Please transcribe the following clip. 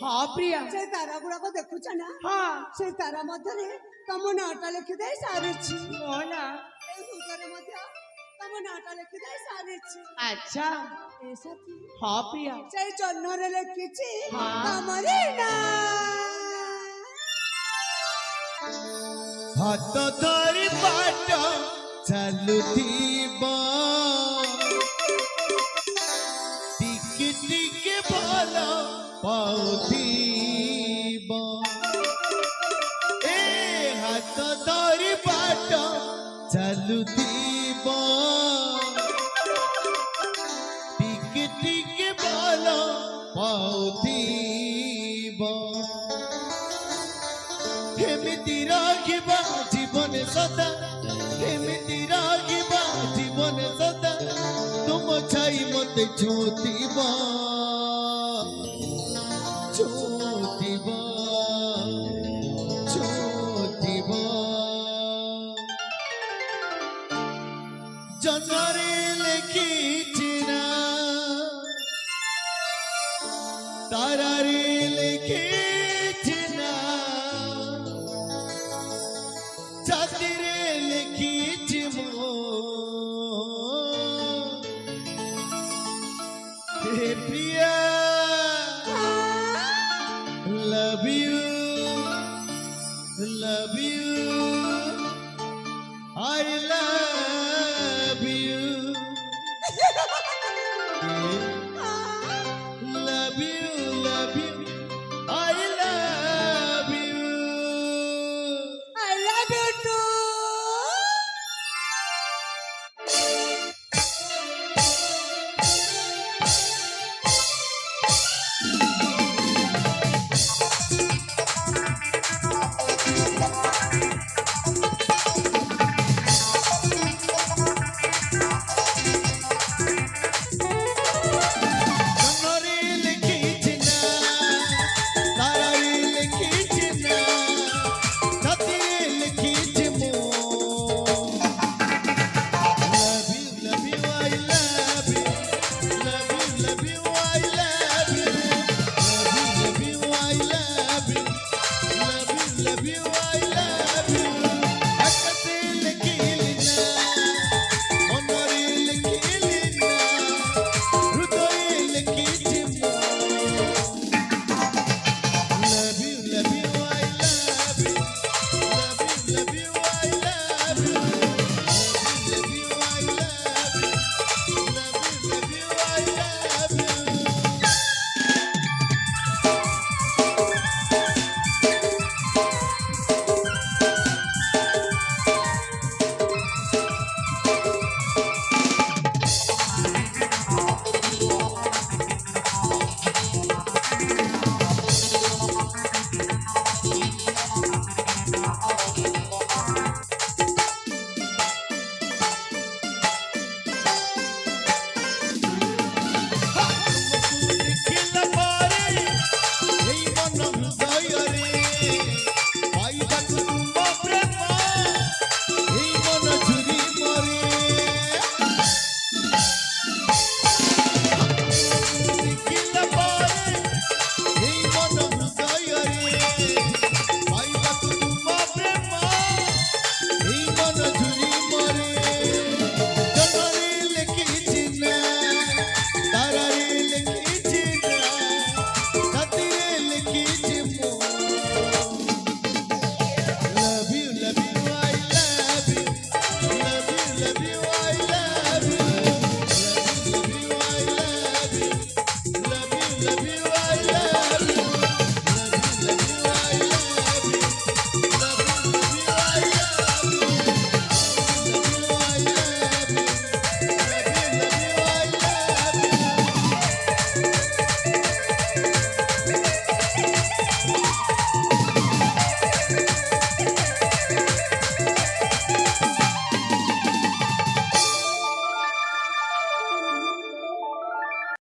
हाँ प्रिया से तारा गुड़ाक देखुच ना हाँ से तारा मध्य तुम नाटा लिखि दे सारी मोना तुम नाटा लिखि दे सारी अच्छा ऐसा थी हाँ प्रिया से जन्म रे लिखिछि हाँ। तमरे ना हाथ धरी बाट चलुथिबा टिके टिके भल पाउथिबा ए हाथ धरी बाट चलुथिबा टिके टिके भल पाउथिबा हेमिति राखिबा जीवन सदा हेमिति राखिबा जीवन सदा तुम छाई मत छूतिबा छूतिबा छूतिबा जनरे लिखिछि ना तारारे लिखिछि ना चाँदीरे लिखिछि मो हे प्रिया love you I love